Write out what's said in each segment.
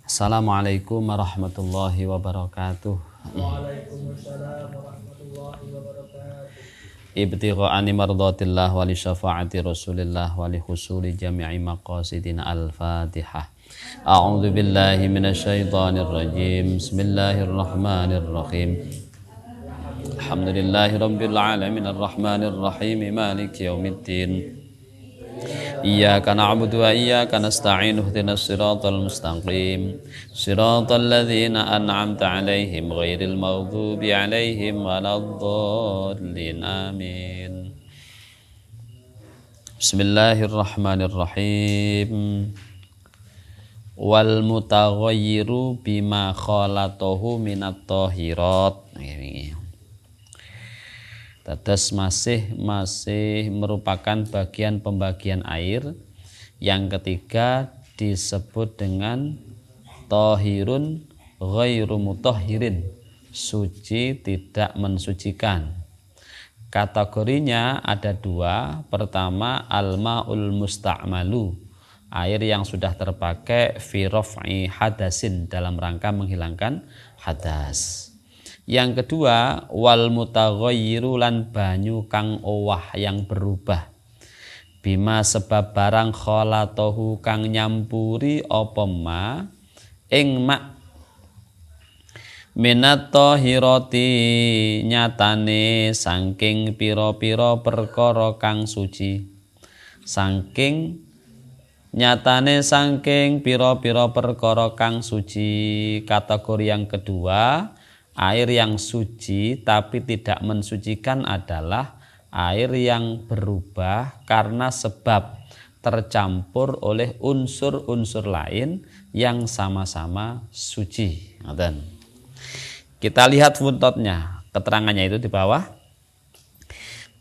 Assalamualaikum warahmatullahi wabarakatuh. Waalaikumsalam warahmatullahi wabarakatuh. Ibtigha'ani mardatillah wa li syafa'ati rasulillah wa li husuli jami'i maqasidina al-fatihah. A'udzu billahi minasyaitonir rajim. Bismillahirrahmanirrahim. Alhamdulillahi rabbil alamin arrahmanir rahim maliki yaumiddin. Iyyaka na'budu wa iyyaka nasta'in ihdinas siratal mustaqim siratal ladzina an'amta 'alaihim ghairil maghdubi 'alaihim waladdallin amin. Bismillahirrahmanirrahim. Wal mutaghayyiru bima khalatahu minat tahirat. Tetes masih merupakan bagian pembagian air. Yang ketiga disebut dengan tahirun ghairu mutahhirin, suci tidak mensucikan. Kategorinya ada dua. Pertama al-ma'ul musta'malu, air yang sudah terpakai fi raf'i hadasin, dalam rangka menghilangkan hadas. Yang kedua wal mutaghayyiru lan banyu kang owah yang berubah, bima sebab barang khalatohu kang nyampuri apa ma ing ma minat tahirati, nyatane saking pira-pira perkara kang suci. Nyatane saking pira-pira perkara kang suci. Kategori yang kedua, air yang suci tapi tidak mensucikan adalah air yang berubah karena sebab tercampur oleh unsur-unsur lain yang sama-sama suci. Kita lihat footnote-nya, keterangannya itu di bawah.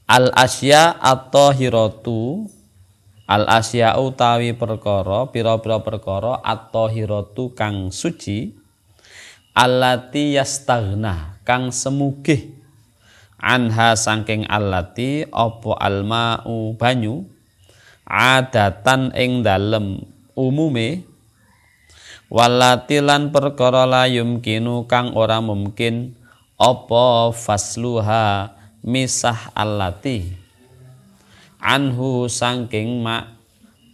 Al-asya at-tahiratu, al-asya utawi perkara, pira-pira perkara at-tahiratu kang suci, allati yastaghna kang semugih, anha saking allati apa alma'u banyu, adatan ing dalem umume, walati lan perkara la yumkinu kang ora mungkin apa fasluha misah allati anhu saking ma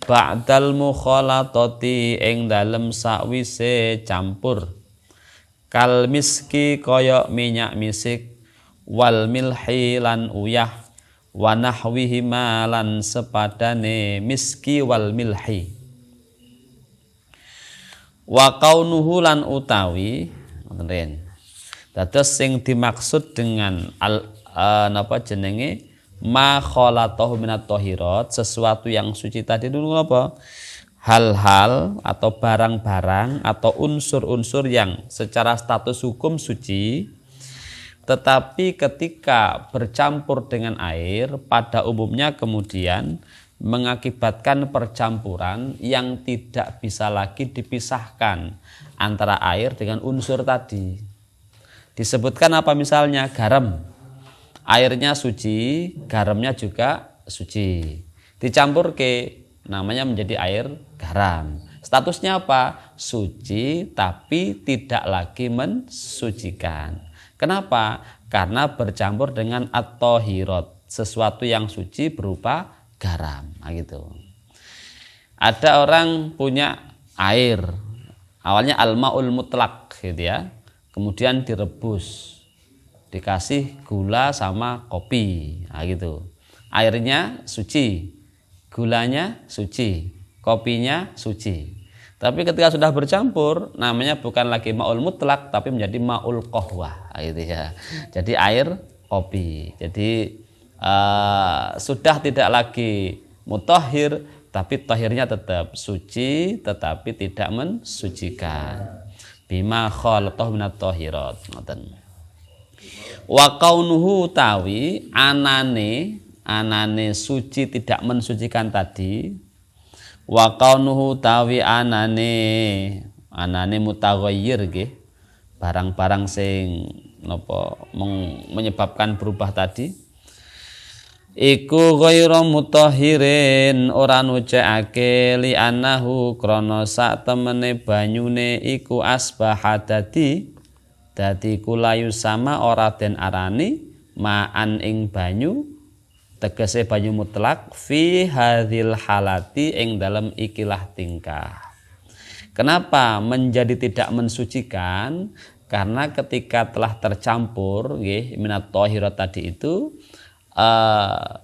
ba'dal mukhalatati ing dalem sakwise campur, kal miski kaya minyak misik, wal milhi lan uyah, wa nahwihima lan sepadane miski wal milhi. Wa kaunuhu lan utawi dados sing dimaksud dengan ma khalatahu minat tahirat, sesuatu yang suci tadi dulu apa? Hal-hal atau barang-barang atau unsur-unsur yang secara status hukum suci, tetapi ketika bercampur dengan air pada umumnya kemudian mengakibatkan percampuran yang tidak bisa lagi dipisahkan antara air dengan unsur tadi. Disebutkan apa misalnya? Garam. Airnya suci, garamnya juga suci. Dicampur ke namanya menjadi air garam. Statusnya apa? Suci tapi tidak lagi mensucikan. Kenapa? Karena bercampur dengan at-tahirat, sesuatu yang suci berupa garam. Gitu. Ada orang punya air, awalnya al-ma'ul mutlak gitu ya. Kemudian direbus, dikasih gula sama kopi. Gitu. Airnya suci, gulanya suci, kopinya suci. Tapi ketika sudah bercampur, namanya bukan lagi ma'ul mutlak tapi menjadi ma'ul qahwah gitu ya. Jadi air kopi. Jadi sudah tidak lagi mutahhir tapi tahirnya tetap suci tetapi tidak mensucikan. Bima khalatahu minat tahirat. Wa kaunuhu tawi anane suci tidak mensucikan tadi, wa kaunuhu tawi anane mutaghayyir nggih, barang-barang sing napa menyebabkan berubah tadi, iku ghairu mutahhirin ora nucekake li annahu krana sak temene banyune iku asbaha dadi kulayu sama ora den arani ma'an ing banyu tegese banyu mutlak fi hadhil halati ing dalam ikilah tingkah. Kenapa menjadi tidak mensucikan? Karena ketika telah tercampur nggih minat thahirat tadi itu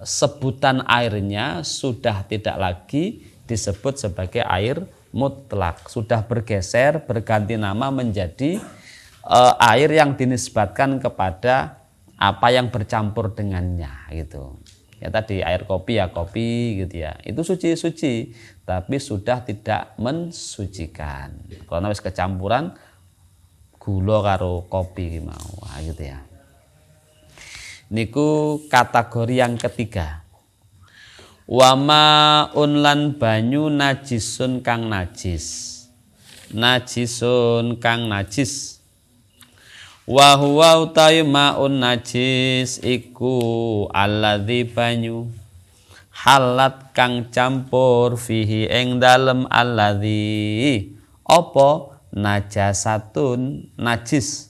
sebutan airnya sudah tidak lagi disebut sebagai air mutlak, sudah bergeser berganti nama menjadi air yang dinisbatkan kepada apa yang bercampur dengannya gitu. Ya tadi air kopi ya kopi gitu ya. Itu suci tapi sudah tidak mensucikan. Karena wis kecampuran gula karo kopi mau gitu ya. Niku kategori yang ketiga. Wama unlan banyu najisun kang najis. Najisun kang najis. Wa huwa utawi maun najis iku alladzi banyu halat kang campur fihi ing dalem alladzi apa najasatun najis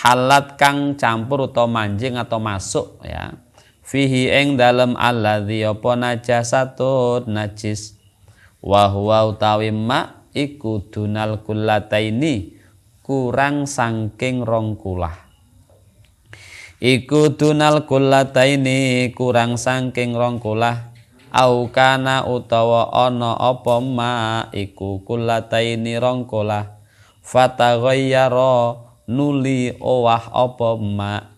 halat kang campur utawa manjing atau masuk ya fihi ing dalem alladzi apa najasatun najis wa huwa utawi ma iku dunal kullataini kurang sangking rong kulah. Iku dunal kullataini kurang sangking rong kulah. Au kana utawa ana apa ma iku kullataini rong kulah. Fataghayyara nuli owah apa ma.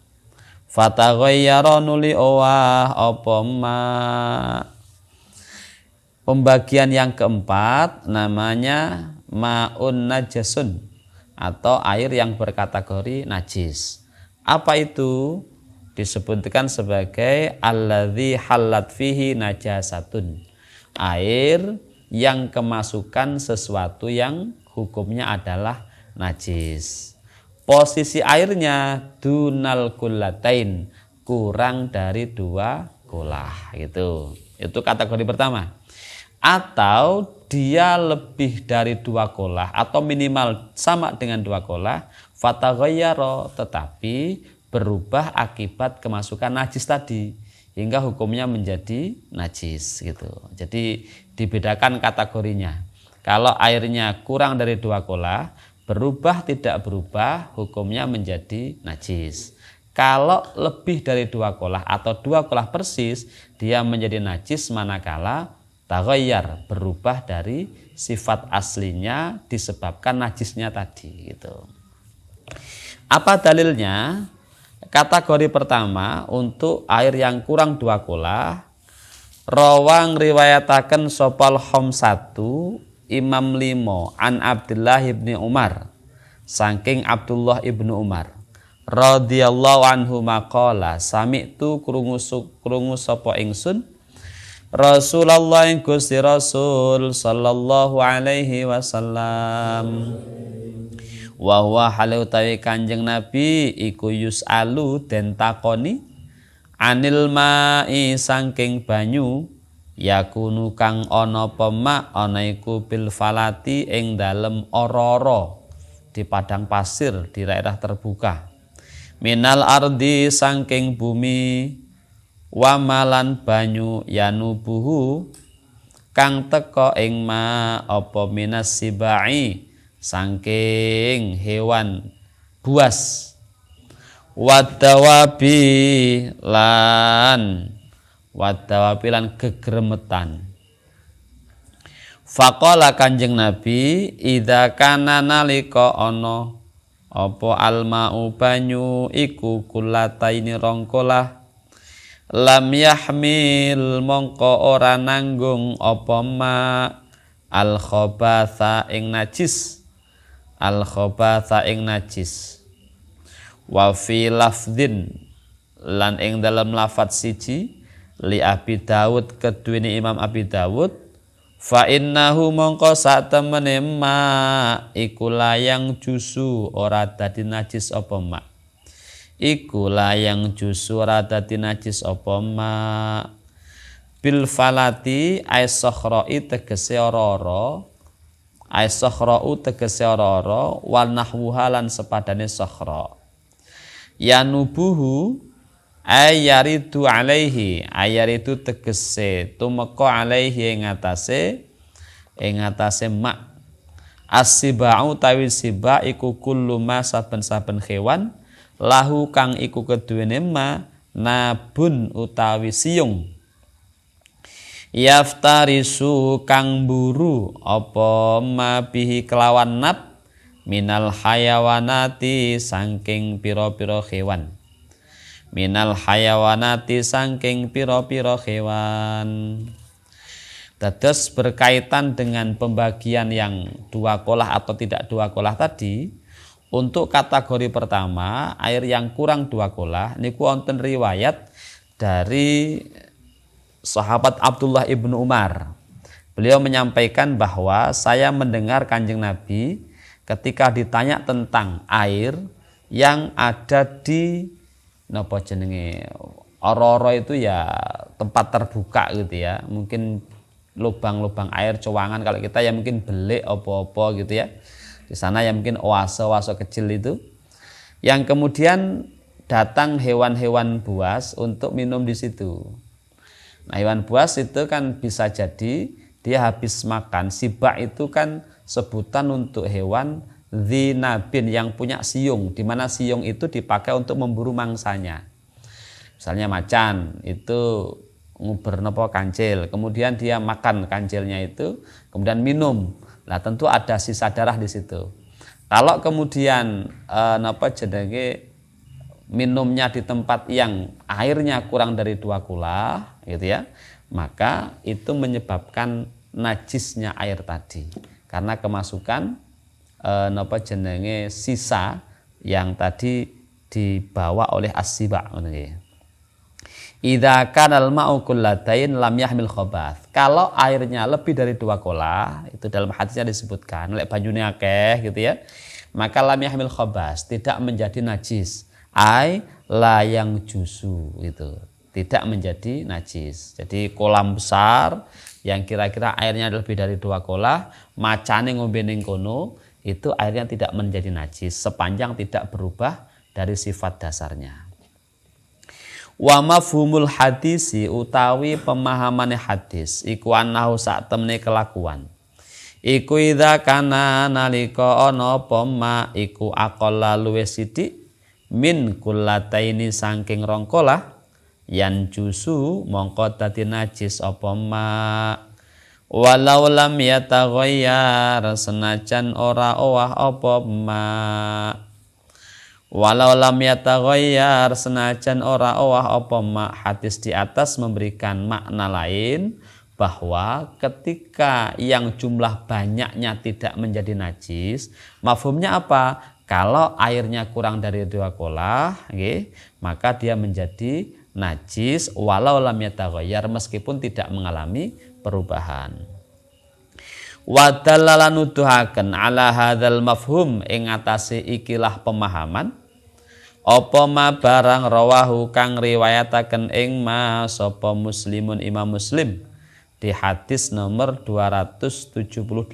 Fataghayyara nuli owah apa ma. Pembagian yang keempat namanya maun najasun atau air yang berkategori najis. Apa itu? Disebutkan sebagai alladzi halat fihi najasatun. Air yang kemasukan sesuatu yang hukumnya adalah najis. Posisi airnya dunal kullatain, kurang dari 2 kulah gitu. Itu kategori pertama. Atau dia lebih dari 2 kolah atau minimal sama dengan 2 kolah fataghayyara tetapi berubah akibat kemasukan najis tadi hingga hukumnya menjadi najis gitu. Jadi dibedakan kategorinya. Kalau airnya kurang dari 2 kolah berubah tidak berubah hukumnya menjadi najis. Kalau lebih dari 2 kolah atau 2 kolah persis dia menjadi najis manakala taghayyar berubah dari sifat aslinya disebabkan najisnya tadi gitu. Apa dalilnya? Kategori pertama untuk air yang kurang 2 kolah rawang riwayataken sopal khamsatu Imam 5 an Abdullah ibni Umar saking Abdullah ibnu Umar radhiyallahu anhu maqala sami'tu krungu sapa ingsun Rasulullah ing Gusti Rasul sallallahu alaihi wasallam wa huwa halu tawi Kanjeng Nabi iku yus'alu den takoni anil ma'i saking banyu yakunu kang ana pemak ana iku bil falati ing dalem ora-ora di padang pasir di daerah terbuka minal ardi saking bumi wamalan banyu yanubuhu kang teka ing ma apa minas sibai saking hewan buas wadawabi lan gegremetan. Faqala Kanjeng Nabi idza kana nalika ana apa almau banyu iku kullataini rongkolah lam yahmil mongko ora nanggung apa ma al khabatha ing najis wa fi lafdhin lan ing dalam lafadz siji li Abi Dawud keduweni Imam Abi Dawud fa innahu mongko sak temene ma iku layang jusu ora dadi najis apa ma iku layang jusu radati najis apa ma bil falati aisokhra'i tegese ora-ora aisokhra'u tegese ora-ora wal nahwuha lan sepadane sokhra yanubuhu ayaridu alaihi ayaridu tegese tumeka alaihi ing atase mak as-sibau tawi siba iku kullu ma saben-saben kewan lahu kang iku keduwene ma nabun utawi siyung yaftarisu kang buru apa ma bihi kelawan nab minal hayawanati saking pira-pira kewan minal hayawanati saking pira-pira kewan. Dados berkaitan dengan pembagian yang dua kolah atau tidak dua kolah tadi, untuk kategori pertama air yang kurang dua kolah niku wonten riwayat dari sahabat Abdullah ibnu Umar. Beliau menyampaikan bahwa saya mendengar Kanjeng Nabi ketika ditanya tentang air yang ada di napa jenenge ora-ora itu ya tempat terbuka gitu ya, mungkin lubang-lubang air cowangan kalau kita ya mungkin belik apa-apa gitu ya. Di sana ya mungkin oase-oase kecil itu. Yang kemudian datang hewan-hewan buas untuk minum di situ. Nah, hewan buas itu kan bisa jadi dia habis makan. Sibak itu kan sebutan untuk hewan dzinabin yang punya siung, di mana siung itu dipakai untuk memburu mangsanya. Misalnya macan itu nguber napa kancil, kemudian dia makan kancilnya itu, kemudian minum. Nah, tentu ada sisa darah di situ. Kalau kemudian minumnya di tempat yang airnya kurang dari 2 kula, gitu ya, maka itu menyebabkan najisnya air tadi, karena kemasukan sisa yang tadi dibawa oleh as-siba. Idza kanal ma'u kullatain lam yahmil khabath. Kalau airnya lebih dari 2 kolah, itu dalam hadisnya disebutkan lek banyune akeh gitu ya, maka lam yahmil khabath, tidak menjadi najis. Ai layang jusu itu, tidak menjadi najis. Jadi kolam besar yang kira-kira airnya lebih dari 2 kolah, macane ngombe ning kono, itu airnya tidak menjadi najis sepanjang tidak berubah dari sifat dasarnya. Wa mafhumul hadisi utawi pemahamane hadis iku anahu sak temne kelakuan iku idza kana nalika ana apa ma iku aqalla luwih sithik min kullataini saking rongkolah yan jusu mongko dadi najis apa ma walau lam yataghayyar senajan ora owah apa ma walau lam yataghayyar senajan ora owah apa ma. Hadis di atas memberikan makna lain bahwa ketika yang jumlah banyaknya tidak menjadi najis, mafhumnya apa? Kalau airnya kurang dari 2 kolah, maka dia menjadi najis walau lam yataghayyar, meskipun tidak mengalami perubahan. Wa dallala nuduhaken ala hadzal mafhum ing atase ikilah pemahaman apa ma barang rawahu kang riwayataken ing ma sapa muslimun Imam Muslim di hadis nomor 278.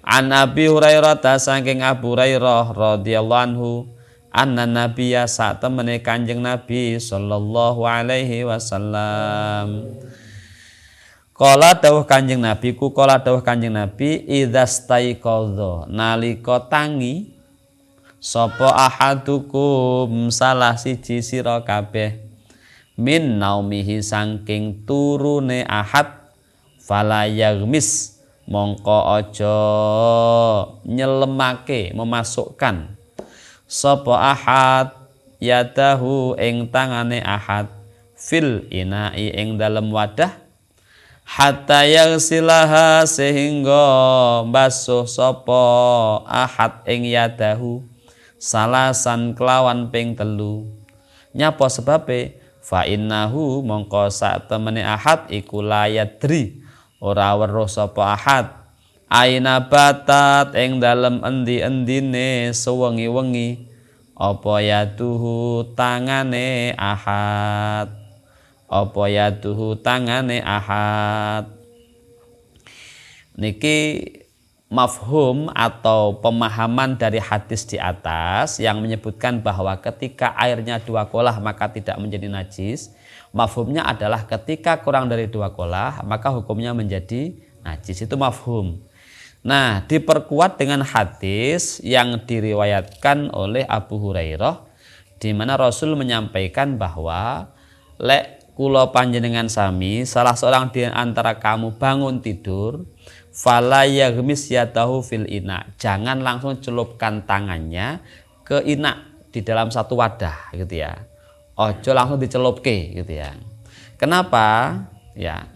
An Abi Hurairah saking Abu Hurairah radhiyallahu anhu anna nabiyya sak temene Kanjeng Nabi sallallahu alaihi wasallam Kala dawuh Kanjeng Nabi idzastaiqadha nalika tangi sapa ahadukum salah siji sira kabeh min naumihi saking turune ahad fala yaghmis mongko aja nyelemake memasukkan sapa ahad yadahu ing tangane ahad fil ina'i ing dalem wadah hatta yaghsilaha sehingga basuh sapa ahad ing yadahu salasan kelawan ping 3. Nyapa sebabe? Fa innahu mongko sak temene ahad iku layadri ora weruh sapa ahad aina batat ing dalem endi-endine sewengi-wengi apa yaduhu tangane ahad, apa yaduhu tangane ahad. Niki mafhum atau pemahaman dari hadis di atas yang menyebutkan bahwa ketika airnya 2 kolah maka tidak menjadi najis. Mafhumnya adalah ketika kurang dari 2 kolah maka hukumnya menjadi najis. Itu mafhum. Nah, diperkuat dengan hadis yang diriwayatkan oleh Abu Hurairah di mana Rasul menyampaikan bahwa lek kula panjenengan sami salah seorang di antara kamu bangun tidur, fala yaghmis yadahu fil ina. Jangan langsung celupkan tangannya ke ina di dalam satu wadah gitu ya. Ojo langsung dicelupke gitu ya. Kenapa? Ya.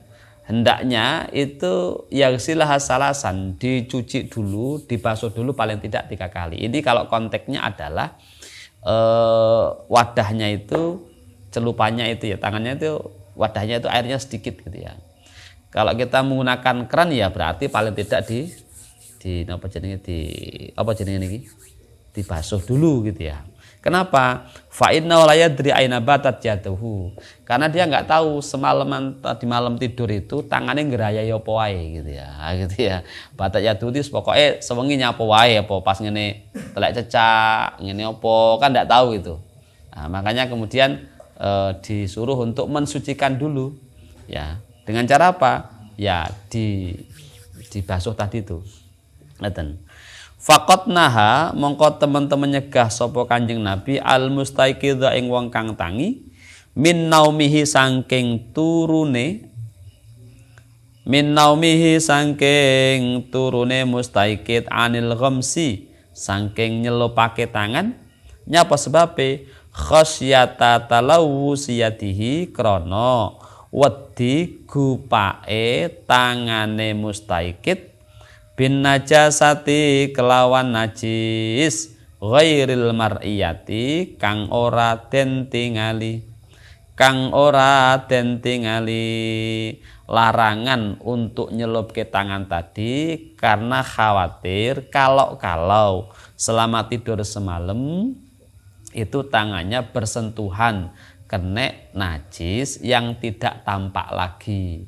Hendaknya itu yaghsilah salasan, dicuci dulu, dibasuh dulu paling tidak 3 kali. Ini kalau konteksnya adalah wadahnya itu, celupannya itu ya, tangannya itu, wadahnya itu airnya sedikit gitu ya. Kalau kita menggunakan keran ya berarti paling tidak di apa jenenge niki? Dibasuh dulu gitu ya. Kenapa? Fa inna la yadri aina batat yaduhu. Karena dia nggak tahu semalaman di malam tidur itu tangannya ngerayai apa wae gitu ya. Gitu ya. Batat yaduhu itu pokoknya sewengi nyapa wae apa pas ngene telek cecak, ngene apa kan nggak tahu itu. Nah, makanya kemudian disuruh untuk mensucikan dulu ya. Dengan cara apa? Ya dibasuh tadi itu. Ngeten. Faqat naha mongko teman-teman nyegah sapa Kanjeng Nabi al mustaiqidha ing wong kang tangi min naumihi saking turune mustaiqid anil ghamsi saking nyelupake tangan nyapa sebabe khasyata talawusiyatihi krana wedi gupake tangane mustaiqid bin najasati kelawan najis ghairil mar'iyati kang ora den tingali larangan untuk nyelupke tangan tadi karena khawatir kalau selama tidur semalam itu tangannya bersentuhan kena najis yang tidak tampak lagi.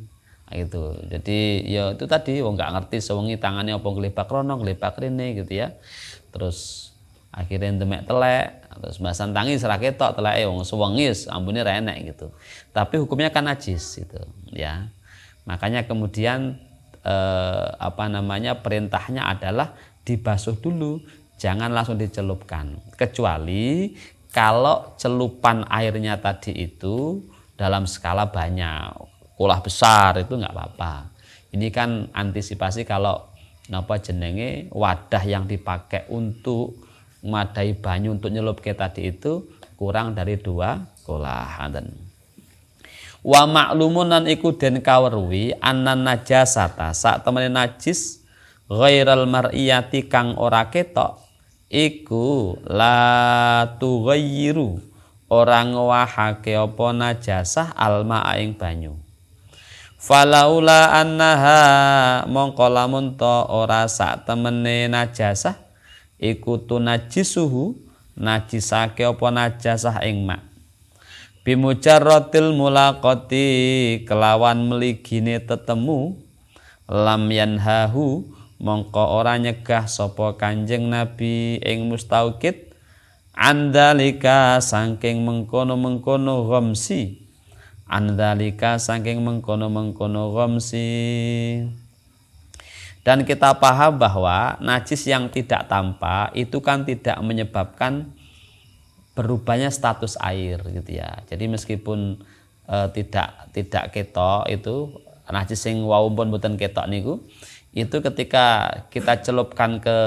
Gitu. Jadi ya itu tadi wong nggak ngerti sewengi tangannya apa glebak rono glebak rene gitu ya. Terus akhirnya demek telek, terus basan tangi serak ketok teleke wong sewengi ambune ra enek gitu. Tapi hukumnya kan najis gitu ya. Makanya kemudian perintahnya adalah dibasuh dulu, jangan langsung dicelupkan. Kecuali kalau celupan airnya tadi itu dalam skala banyak. Kolah besar itu nggak apa-apa. Ini kan antisipasi kalau wadah yang dipakai untuk memadai banyu untuk nyelupke tadi itu kurang dari 2 kolah. Wa ma'lumun nan iku den kaweruhi anan najasata sak temene najis ghairal mar'iyati kang ora ketok iku la tughayyiru orang wahake apa najasah alma ing banyu. Falaula annaha mongko lamun ta ora sak temene najasah iku tunajisuhu najisake apa najasah ing mak bimujarratil mulaqati kelawan meligine tetemu lam yanhahu mongko ora nyegah sapa Kanjeng Nabi ing mustauqid andalika saking mengkono-mengkono ghamsi andalika saking mengkono-mengkono ghamsi. Dan kita paham bahwa najis yang tidak tampak itu kan tidak menyebabkan berubahnya status air gitu ya. Jadi meskipun tidak ketok itu najis sing wau pun mboten ketok niku itu ketika kita celupkan ke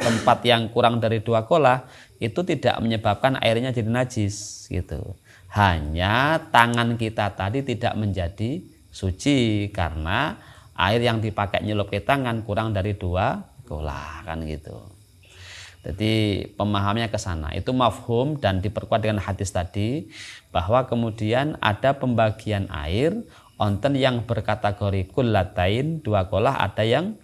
tempat yang kurang dari 2 kolah itu tidak menyebabkan airnya jadi najis gitu. Hanya tangan kita tadi tidak menjadi suci karena air yang dipakai nyelup ke tangan kurang dari 2 kolah kan gitu. Jadi pemahamnya ke sana. Itu mafhum dan diperkuat dengan hadis tadi bahwa kemudian ada pembagian air onten yang berkategori kullatain 2 kolah, ada yang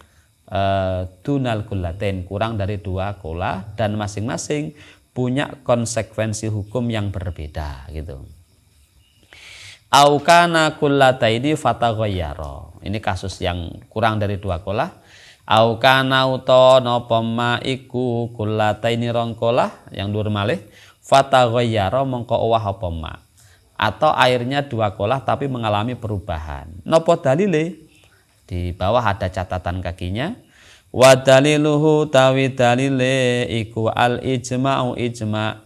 dunal kullatain kurang dari 2 kolah dan masing-masing punya konsekuensi hukum yang berbeda gitu. Au kana kullataini fataghayyara. Ini kasus yang kurang dari 2 kolah. Au kana uta napa ma iku kullataini rong kolah yang dhuwur malih fataghayyara mongko owah apa ma. Atau airnya 2 kolah tapi mengalami perubahan. Napa dalile? Di bawah ada catatan kakinya. Wa daliluhu tawi dalile iku al ijma'u ijma'.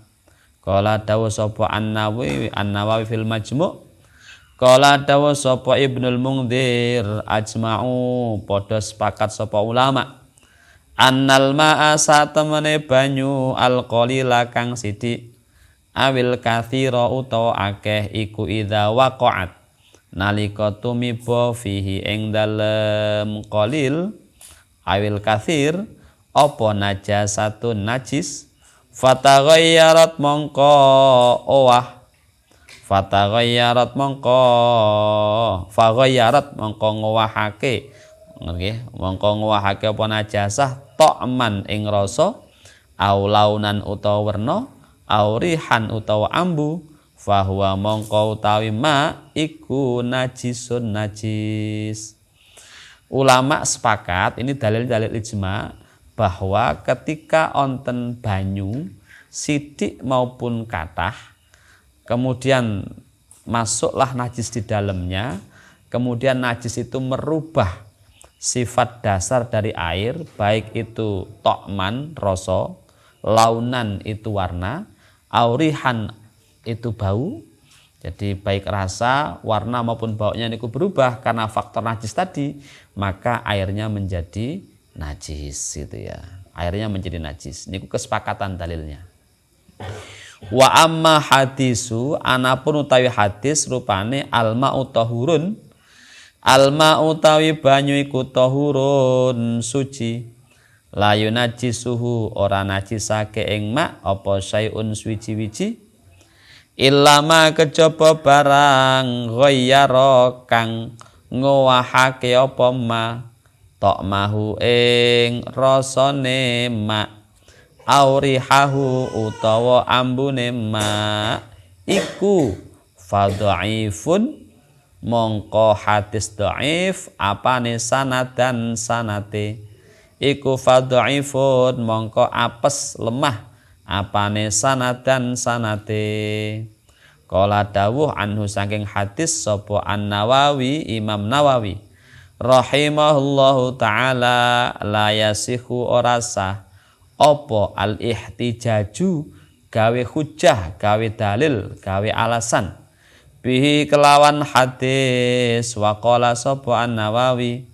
Qala dawu sapa An-Nawawi fil Majmu'. Qala dawu sapa Ibnul Mundhir ajma'u padha sepakat sapa ulama. Annal ma'a satemene banyu al-qalila kang sithik awil katsira utawa akeh iku idza waqa'at nalika tumiba fihi ing dalem qalil awil katsir apa najasatun najis fataghayyarat mongko owah fataghayyarat mongko ngowahake nggih mongko ngowahake apa najasah ta'man ing rasa au launan utawa werna au rihan utawa ambu fahuwa mongko utawi ma iku najisun najis. Ulama sepakat ini dalil-dalil ijma bahwa ketika onten banyu sithik maupun kathah kemudian masuklah najis di dalamnya, kemudian najis itu merubah sifat dasar dari air, baik itu tokman, rasa, launan itu warna, aurihan itu bau. Jadi baik rasa, warna maupun baunya itu berubah karena faktor najis tadi, maka airnya menjadi najis gitu ya. Airnya menjadi najis. Ini kesepakatan dalilnya. Wa amma hadisu anapun utawi hadis rupane alma utahurun alma utawi banyu iku tahurun suci la yunajjisuhu ora najisake ing mak apa syai'un suci-wici illama kejaba barang ghayyara kang ngowahake apa ma tok mahu ing rasane mak aurihahu utawa ambune ma iku fadhaifun mongko hadis dhaif apane sanadan sanate iku fadhaifun mongko apes lemah apane sanadan sanate. Qala dawuh anhu saking hadis sapa An-Nawawi Imam Nawawi rahimahullahu taala la yasihu ora sah apa al-ihtijaju gawe hujjah, gawe dalil, gawe alasan bihi kelawan hadis wa qala sapa An-Nawawi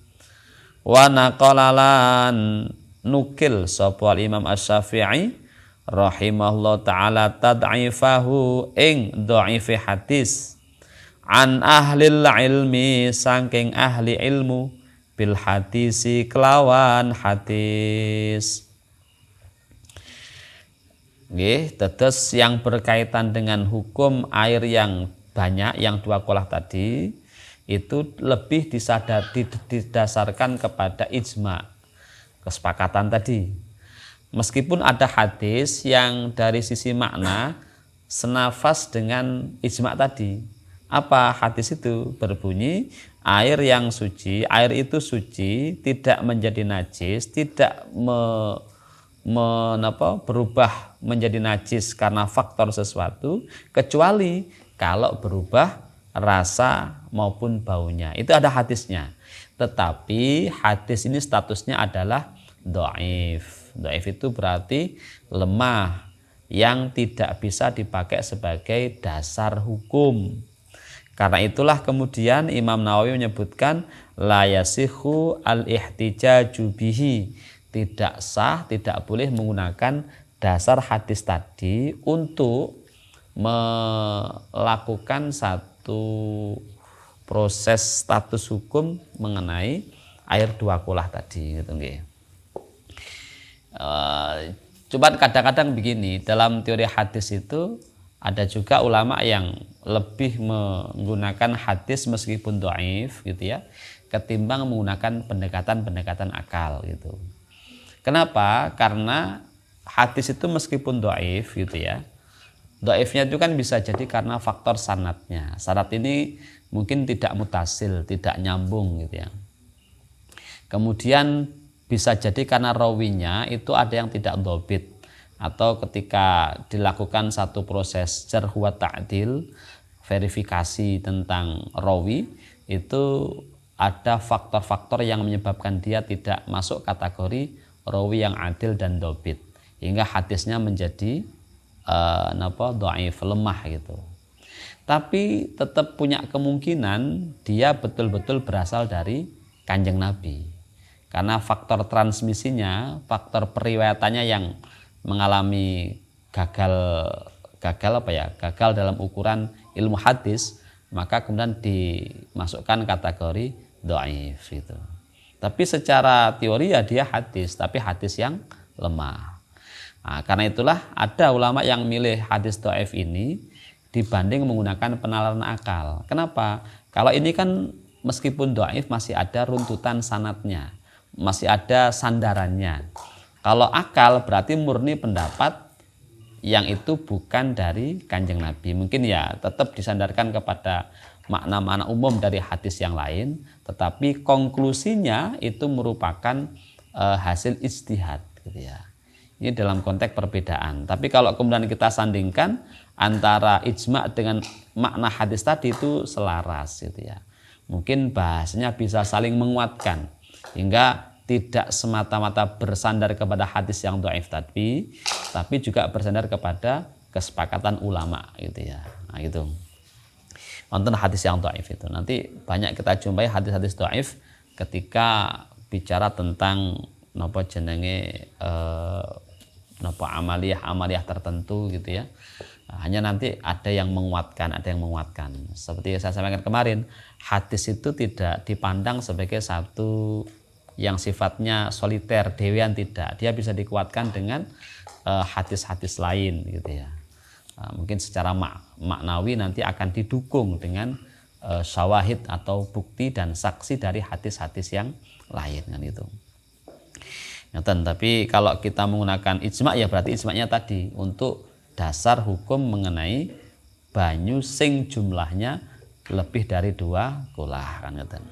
wa naqalalan nukil sapa Imam Asy-Syafi'i rahimahullahu taala tad'ifahu ing dhaifi hadis an ahlil ilmi saking ahli ilmu bil hadisi kelawan hadis. Nggih, tetes yang berkaitan dengan hukum air yang banyak yang 2 kolah tadi itu lebih didasarkan kepada ijma, kesepakatan tadi. Meskipun ada hadis yang dari sisi makna senafas dengan ijma tadi. Apa hadis itu? Berbunyi air yang suci, air itu suci, tidak menjadi najis, tidak berubah menjadi najis karena faktor sesuatu kecuali kalau berubah rasa maupun baunya. Itu ada hadisnya. Tetapi hadis ini statusnya adalah dhaif. Dhaif itu berarti lemah yang tidak bisa dipakai sebagai dasar hukum. Karena itulah kemudian Imam Nawawi menyebutkan la yasihu al-ihtijaju bihi. Tidak sah, tidak boleh menggunakan dasar hadis tadi untuk melakukan satu proses status hukum mengenai air 2 kolah tadi gitu nggih. Cuman kadang-kadang begini, dalam teori hadis itu ada juga ulama yang lebih menggunakan hadis meskipun dhaif gitu ya, ketimbang menggunakan pendekatan-pendekatan akal gitu. Kenapa? Karena hadis itu meskipun dhaif gitu ya. Dhaifnya itu kan bisa jadi karena faktor sanadnya. Sanad ini mungkin tidak mutasil, tidak nyambung gitu ya. Kemudian bisa jadi karena rawinya itu ada yang tidak dhabit, atau ketika dilakukan satu proses jarh wa ta'dil, verifikasi tentang rawi, itu ada faktor-faktor yang menyebabkan dia tidak masuk kategori rawi yang adil dan dhabit, hingga hadisnya menjadi dhaif, lemah gitu. Tapi tetap punya kemungkinan dia betul-betul berasal dari Kanjeng Nabi. Karena faktor transmisinya, faktor periwayatannya yang mengalami gagal dalam ukuran ilmu hadis, maka kemudian dimasukkan kategori dhaif gitu. Tapi secara teori ya dia hadis, tapi hadis yang lemah. Nah, karena itulah ada ulama yang milih hadis dhaif ini dibanding menggunakan penalaran akal. Kenapa? Kalau ini kan meskipun dhaif masih ada runtutan sanadnya, masih ada sandarannya. Kalau akal berarti murni pendapat yang itu bukan dari Kanjeng Nabi. Mungkin ya tetap disandarkan kepada makna-makna umum dari hadis yang lain, tetapi konklusinya itu merupakan hasil ijtihad gitu ya. Ini dalam konteks perbedaan. Tapi kalau kemudian kita sandingkan antara ijma dengan makna hadis tadi itu selaras gitu ya. Mungkin bahasanya bisa saling menguatkan hingga tidak semata-mata bersandar kepada hadis yang dhaif tapi juga bersandar kepada kesepakatan ulama gitu ya. Nah gitu. Wonten hadis yang dhaif itu. Nanti banyak kita jumpai hadis-hadis dhaif ketika bicara tentang napa jenenge amaliyah tertentu gitu ya. Hanya nanti ada yang menguatkan, Seperti yang saya sampaikan kemarin, hadis itu tidak dipandang sebagai satu yang sifatnya soliter, dewean, tidak. Dia bisa dikuatkan dengan hadis-hadis lain gitu ya. Mungkin secara maknawi nanti akan didukung dengan syawahid atau bukti dan saksi dari hadis-hadis yang lain kan itu. Tapi kalau kita menggunakan ijma ya berarti ijma'nya tadi untuk dasar hukum mengenai banyu sing jumlahnya lebih dari 2 kulah kan ngeten.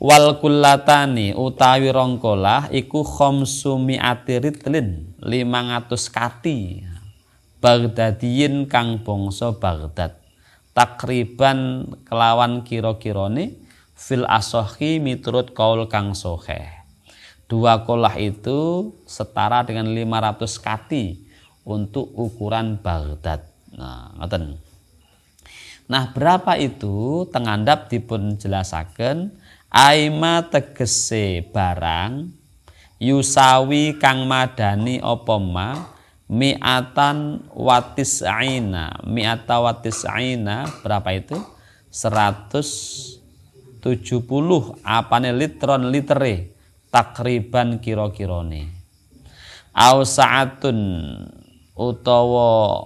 Wal kullatani utawi rongkolah iku khamsu mi'ati ritlin 500 kati Baghdadiyin kang bangsa Baghdad takriban kelawan kira-kirane fil asohi miturut kaul kang sahih. 2 kolah itu setara dengan 500 kati untuk ukuran Baghdad. Nah, ngoten. Nah, berapa itu tengandap dipun jelasaken aima tegese barang yusawi kang madani apa ma mi'ata watis aina berapa itu 170 apane litron litere takriban kira-kirane au sa'atun utawa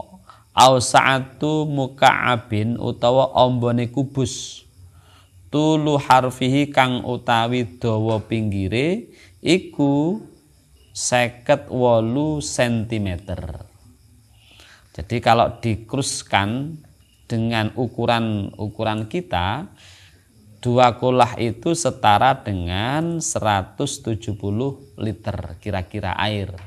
au sa'atu muka'abin utawa ombone kubus tulu harfihi kang utawi dawa pinggire iku 58 cm. Jadi kalau dikruskan dengan ukuran kita 2 kolah itu setara dengan 170 liter kira-kira air.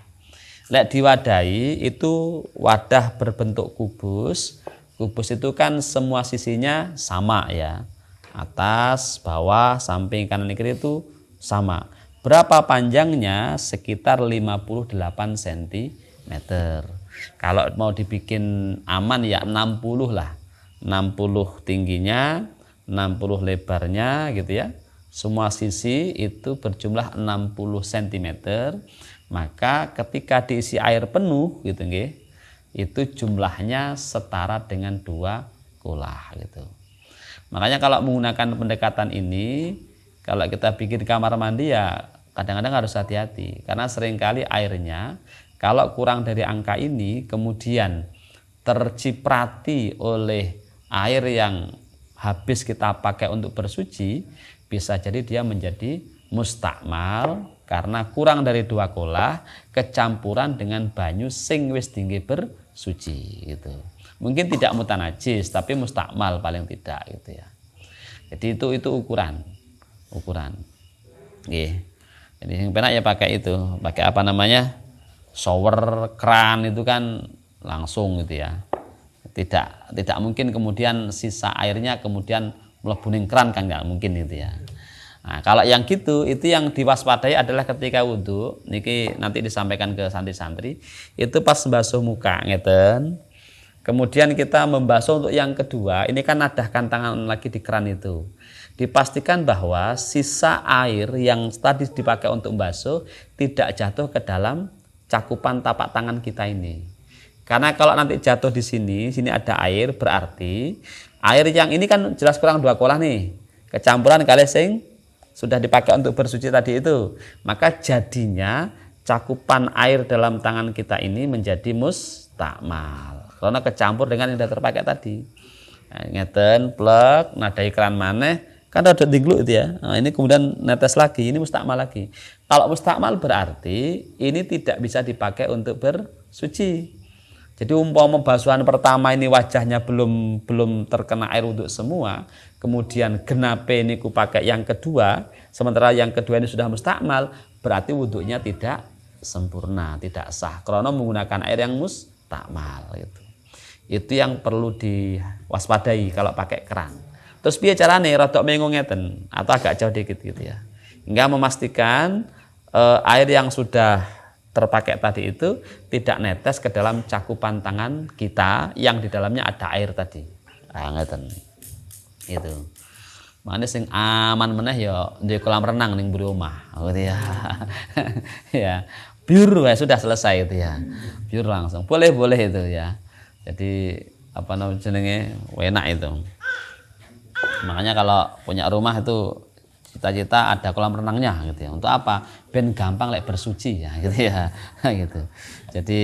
Lek diwadahi itu wadah berbentuk kubus. Kubus itu kan semua sisinya sama ya. Atas, bawah, samping, kanan, kiri itu sama. Berapa panjangnya? Sekitar 58 cm. Kalau mau dibikin aman ya 60 lah. 60 tingginya, 60 lebarnya gitu ya. Semua sisi itu berjumlah 60 cm. Maka ketika diisi air penuh gitu nggih, itu jumlahnya setara dengan 2 kolah gitu. Makanya kalau menggunakan pendekatan ini, kalau kita bikin kamar mandi ya kadang-kadang harus hati-hati karena seringkali airnya kalau kurang dari angka ini kemudian terciprati oleh air yang habis kita pakai untuk bersuci, bisa jadi dia menjadi mustakmal karena kurang dari 2 kolah kecampuran dengan banyu sing wis dingge bersuci gitu. Mungkin tidak mutanajis tapi mustakmal paling tidak gitu ya. Jadi itu ukuran. Nggih. Jadi yang penak ya pakai itu, pakai apa namanya? Shower, keran itu kan langsung gitu ya. Tidak mungkin kemudian sisa airnya kemudian mlebu ning keran kan enggak mungkin gitu ya. Nah, kalau yang gitu itu yang diwaspadai adalah ketika wudhu niki nanti disampaikan ke santri-santri itu pas basuh muka ngeten. Kemudian kita membasuh untuk yang kedua, ini kan nadahkan tangan lagi di keran itu. Dipastikan bahwa sisa air yang tadi dipakai untuk membasuh tidak jatuh ke dalam cakupan tapak tangan kita ini. Karena kalau nanti jatuh di sini ada air, berarti air yang ini kan jelas kurang 2 kolah nih. Kecampuran kali sing sudah dipakai untuk bersuci tadi itu, maka jadinya cakupan air dalam tangan kita ini menjadi mustakmal karena kecampur dengan yang sudah terpakai tadi. Nah, ngeten plek nadai keran maneh kan ada digluk itu ya. Nah, ini kemudian netes lagi, ini mustakmal lagi. Kalau mustakmal berarti ini tidak bisa dipakai untuk bersuci. Jadi umpama basuhan pertama ini wajahnya belum terkena air wudhu semua, kemudian genape ini ku pakai yang kedua, sementara yang kedua ini sudah mustakmal, berarti wudhunya tidak sempurna, tidak sah karena menggunakan air yang mustakmal gitu. Itu yang perlu diwaspadai kalau pakai keran. Terus piye carane rodok mengo ngeten atau agak jauh dikit gitu ya. Hingga memastikan air yang sudah terpakai tadi itu tidak netes ke dalam cakupan tangan kita yang di dalamnya ada air tadi. Ah ngeten. Itu. Mane sing aman meneh ya di kolam renang ning mburi omah. Gitu ya. Ya. Pure ya sudah selesai itu ya. Pure langsung. Boleh itu ya. Jadi apa namanya jenenge enak itu. Makanya kalau punya rumah itu cita-cita ada kolam renangnya gitu ya. Untuk apa? Ben gampang lek bersuci ya gitu ya. Gitu. Jadi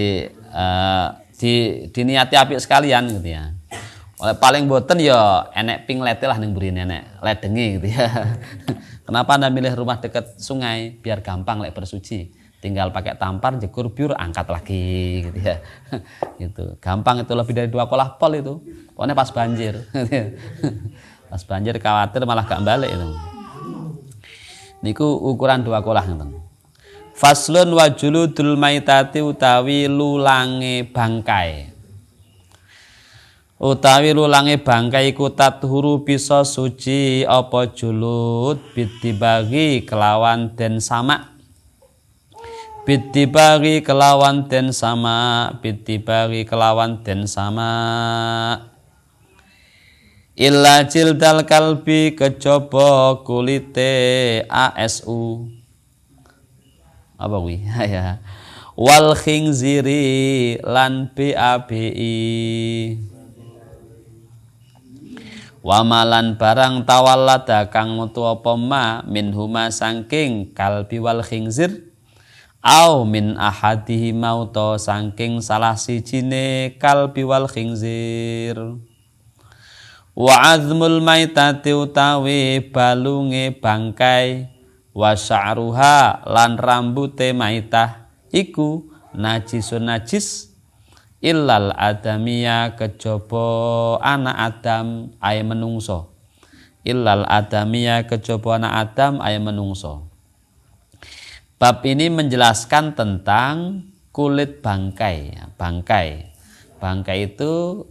diniati apik sekalian gitu ya. Oleh paling boten ya enek ping lete lah ning mrene enek ledenge gitu ya. Kenapa Anda milih rumah dekat sungai? Biar gampang lek bersuci. Tinggal pakai tampar, jekur biur, angkat lagi gitu ya. Gitu. Gampang itu, lebih dari 2 kolah pol itu. Pokoknya pas banjir. Pas banjir khawatir malah gak balik itu. Niku ukuran 2 kolah ngoten. Faslun wa juludul maitati utawi lulange bangkai. Utawi lulange bangkai iku tathuru bisa suci apa julud bidibagi kelawan den sama. Bidibagi kelawan den sama. Illa jildal kalbi kejaba kulite ASU. Apa kuwi? Ya. Wal khinziri lan BABI. Wamalan barang tawallada kang metu apa ma minhuma saking kalbi wal khinzir au min ahadihi mauta saking salah sijine kalbi wal khinzir. Wa azmul maitati utawi balunge bangkai wa sya'ruha lan rambute maitah iku najisun najis illal adamiya kejaba anak Adam ay menungso. Illal adamiya kejaba anak Adam ay menungso. Bab ini menjelaskan tentang kulit bangkai. Bangkai itu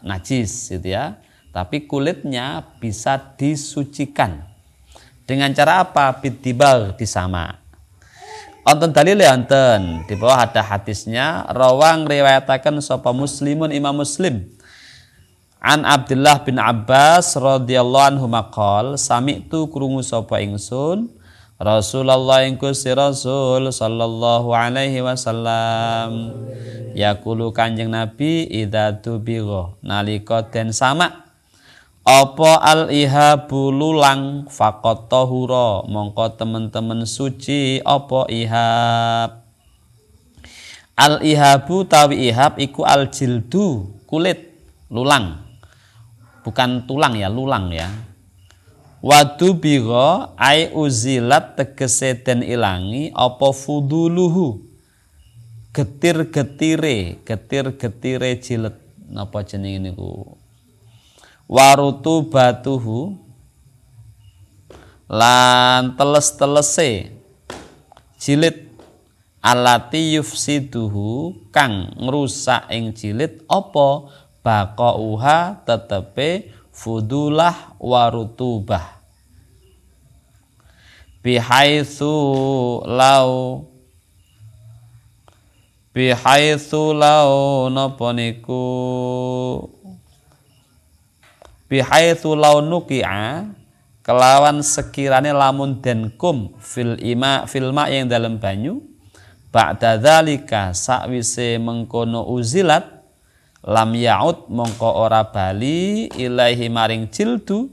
najis gitu ya. Tapi kulitnya bisa disucikan. Dengan cara apa? Bidibal disama. Onten dalil onten di bawah ada hadisnya rawang riwayataken sapa Muslimun Imam Muslim an Abdullah bin Abbas radhiyallahu anhu maqal sami'tu krungu sapa ingsun Rasulullah ing Gusti Rasul sallallahu alaihi wasallam yaqulu Kanjeng Nabi idza tubigha nalika den sama apa al-ihabu lulang faqat tahura mongko temen-temen suci apa ihab. Al-ihabu tawi ihab iku al-jildu kulit lulang. Bukan tulang ya, lulang ya. Wadu biro ai uzilat tegese den ilangi apa fuduluhu getir-getire jilet napa jenenge niku warutu batuhu lan teles-telese jilid alati yufsiduhu kang ngrusak ing jilid apa baqauha tetepe fudulah warutubah bihaitsu lau napa niku bihaitsu lau nuki'a kelawan sekirane lamun den kum filma yang dalam banyu ba'da dzalika sakwise mengkono uzilat lam yaud mongko ora bali ilaihi maring jildu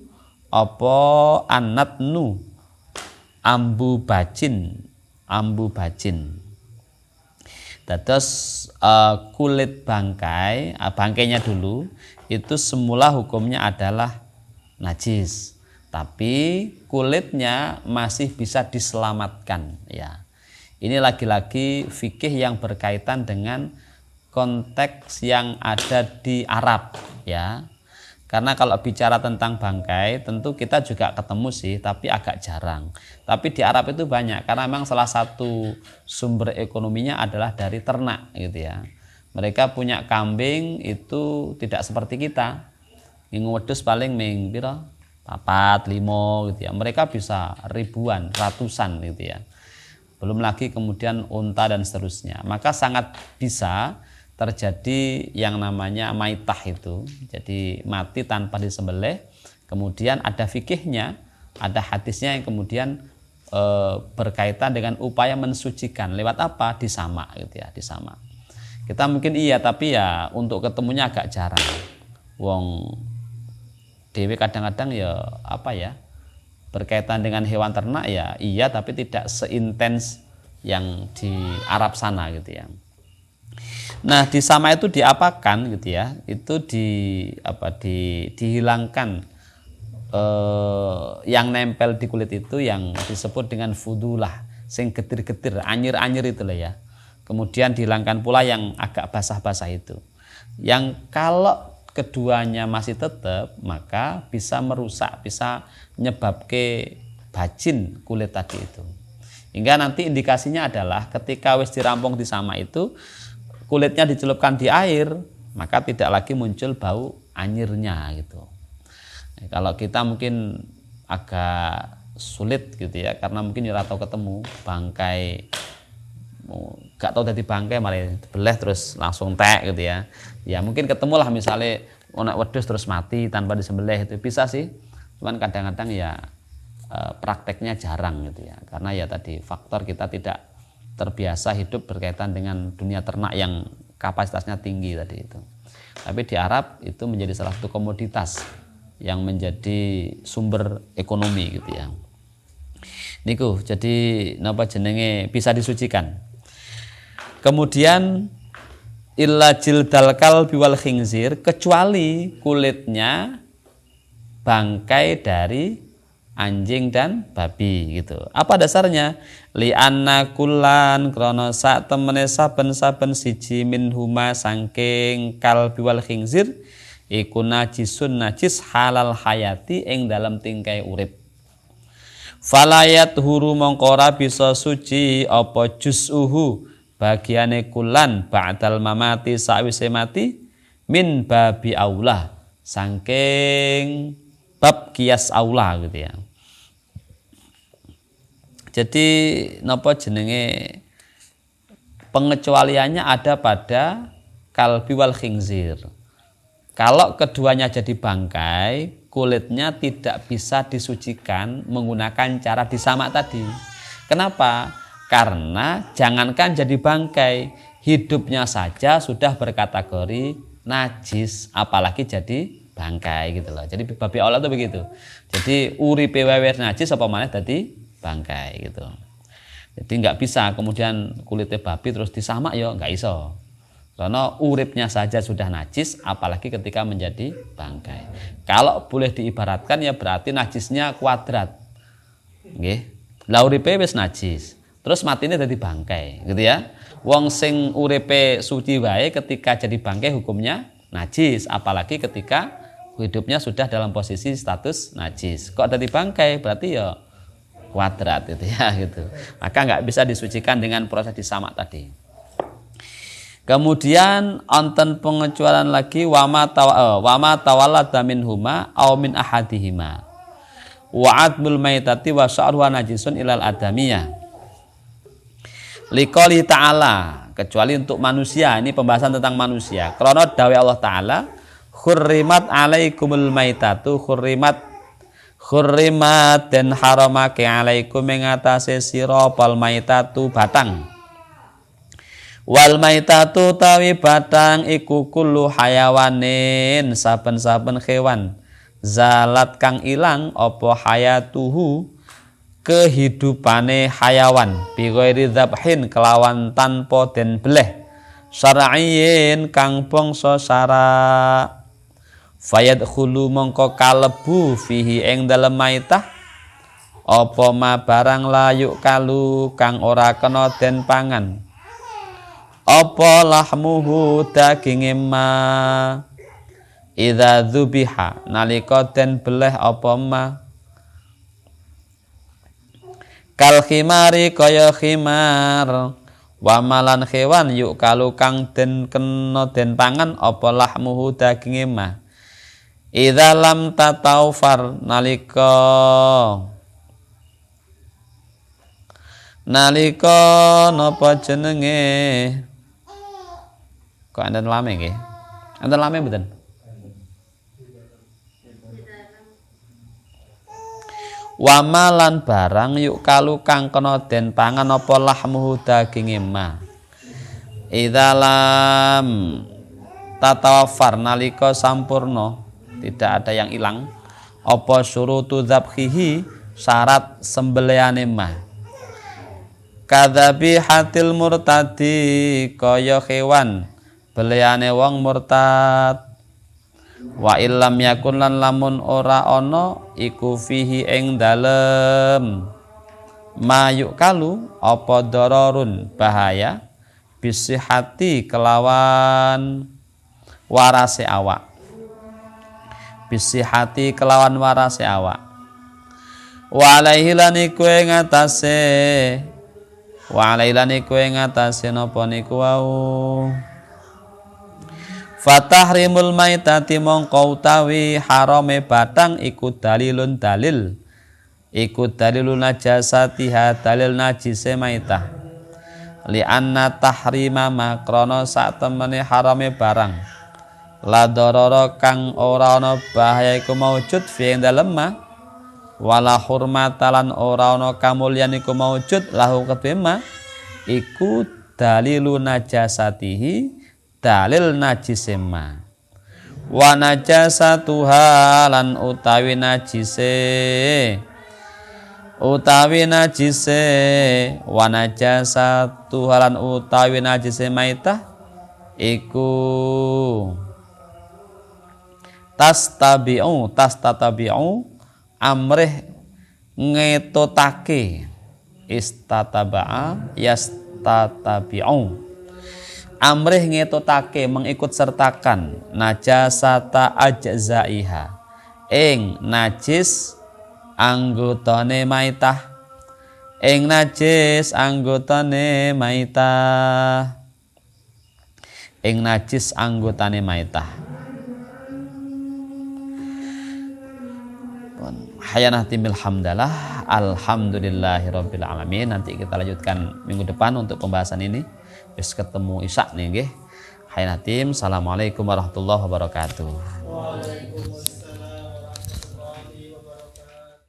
apa annatnu ambu bacin. Dados kulit bangkai, bangkainya dulu itu semula hukumnya adalah najis, tapi kulitnya masih bisa diselamatkan ya. Ini lagi-lagi fikih yang berkaitan dengan konteks yang ada di Arab ya. Karena kalau bicara tentang bangkai tentu kita juga ketemu sih, tapi agak jarang. Tapi di Arab itu banyak karena memang salah satu sumber ekonominya adalah dari ternak gitu ya. Mereka punya kambing itu tidak seperti kita. Yang wedhus paling ming pira? 4, 5 gitu ya. Mereka bisa ribuan, ratusan gitu ya. Belum lagi kemudian unta dan seterusnya. Maka sangat bisa terjadi yang namanya maitah itu, jadi mati tanpa disembelih. Kemudian ada fikihnya, ada hadisnya yang kemudian berkaitan dengan upaya mensucikan lewat apa? Disamak gitu ya, disamak. Kita mungkin iya, tapi ya untuk ketemunya agak jarang. Wong dewe kadang-kadang ya apa ya, berkaitan dengan hewan ternak ya iya, tapi tidak seintens yang di Arab sana gitu ya. Nah, di sama itu diapakan gitu ya? Itu dihilangkan yang nempel di kulit itu yang disebut dengan fudulah, sing getir-getir, anyir-anyir itu lah ya. Kemudian dihilangkan pula yang agak basah-basah itu. Yang kalau keduanya masih tetap, maka bisa merusak, bisa menyebabkan bajin kulit tadi itu. Hingga nanti indikasinya adalah ketika wis dirampung di sama itu, kulitnya dicelupkan di air, maka tidak lagi muncul bau anyirnya gitu. Nah, kalau kita mungkin agak sulit gitu ya, karena mungkin ora tau ketemu bangkai, gak tau dari bangkai malah beleh terus langsung tek gitu ya. Ya mungkin ketemulah misalnya onak wedhus terus mati tanpa disembelih, itu bisa sih. Cuman kadang-kadang ya prakteknya jarang gitu ya, karena ya tadi faktor kita tidak terbiasa hidup berkaitan dengan dunia ternak yang kapasitasnya tinggi tadi itu. Tapi di Arab itu menjadi salah satu komoditas yang menjadi sumber ekonomi gitu ya. Niku jadi napa jenenge bisa disucikan. Kemudian illa jildal kalbi wal khinzir, kecuali kulitnya bangkai dari anjing dan babi gitu. Apa dasarnya? Li anna kullan krana sak temene saben-saben siji minhuma saking kalbi wal khinzir iku najisun najis halal hayati ing dalam tingkai urip. Falayat huru mongkora bisa suci apa juz'uhu bagiane kullan ba'dal mamati sawise mati min babi aulah saking bab kias aula gitu ya. Jadi napa jenenge pengecualiannya ada pada kalbi wal khinzir. Kalau keduanya jadi bangkai, kulitnya tidak bisa disucikan menggunakan cara disamak tadi. Kenapa? Karena jangankan jadi bangkai, hidupnya saja sudah berkategori najis, apalagi jadi bangkai gitu loh. Jadi babi aula itu begitu. Jadi uripe wewe najis apa maneh dadi bangkai gitu. Jadi nggak bisa kemudian kulitnya babi terus disamak ya nggak iso. Karena uripnya saja sudah najis, apalagi ketika menjadi bangkai. Kalau boleh diibaratkan ya berarti najisnya kuadrat. Nggih. Lah uripe wis najis, terus matine dadi bangkai, gitu ya. Wong sing uripe suci wae ketika jadi bangkai hukumnya najis, apalagi ketika hidupnya sudah dalam posisi status najis. Kok dadi bangkai berarti ya kuadrat gitu ya gitu. Maka nggak bisa disucikan dengan proses disamak tadi. Kemudian onten pengecualian lagi wama tawallada minhuma aw min ahadihima. Wa'admul maitati wa sya'ruha najisun ilal adamiyah. Liqouli ta'ala, kecuali untuk manusia, ini pembahasan tentang manusia. Karena dawuh Allah taala, khurrimat alaikumul maitatu khurrimat dan haramake alaikum ing atase sira pal maitatu batang. Wal maitatu tawi batang iku kullu hayawanin saben-saben kewan zalat kang ilang apa hayatuhu kehidupane hayawan bi ghairi dzabhin kelawan tanpa den bleh syar'iyyin kang bangsa syara fayadkhulu mongko kalebu fihi ing dalem maitah apa ma barang layuk kalu kang ora kena den pangan apa lahmuhu daginge ma idza dzubiha nalika den beleh apa ma kal khimari kaya khimar wa malan hewan yuk kalu kang den kena den pangan apa lahmuhu daginge ma idza lam tatawfar nalika napa jenenge kok enten lame nggih? Enten lame mboten? Wamalan barang yuk kalu kang kena den pangan apa lahmuhu daginge ma. Idza lam tatawafar nalika sampurna, tidak ada yang hilang. Apa syurutu dzabhihi syarat sembelihane ma. Kadzabi hatil murtadi kaya hewan belehane wong murtad wa illam yakun lan lamun ora ana iku fihi ing dalem mayuk kalu apa dararun bahaya bisihati kelawan warase awak bisihati kelawan warase awak wa alaihi lan iku ing atase wa alaihi lan iku ing atase napa niku wau fatahrimul maitati mongko utawi harame batang iku dalilun dalil iku dalilun najasatiha dalil najise maitah li anna tahrima makrana sak temene harame barang la darara kang ora ana bahaya iku maujud fi ing dalem ma wala hurmatalan ora ana kamulyan iku maujud lahu kedhe ma iku dalilun najasatihi dalil najise ma wa najasatuha lan utawi najise wa najasatuha lan utawi najise maitah iku tastatabi'u amrih ngetotake istataba'a yastatabi'u amrih ngetotake mengikut sertakan najasata ajzaiha ing najis anggotane maitah ing najis anggotane maitah ing najis anggotane maitah. Hayanah timil hamdalah alhamdulillahirabbil alamin. Nanti kita lanjutkan minggu depan untuk pembahasan ini. Bis ketemu Isya nih nggih. Hayanah tim. Assalamualaikum warahmatullahi wabarakatuh. Waalaikumsalam.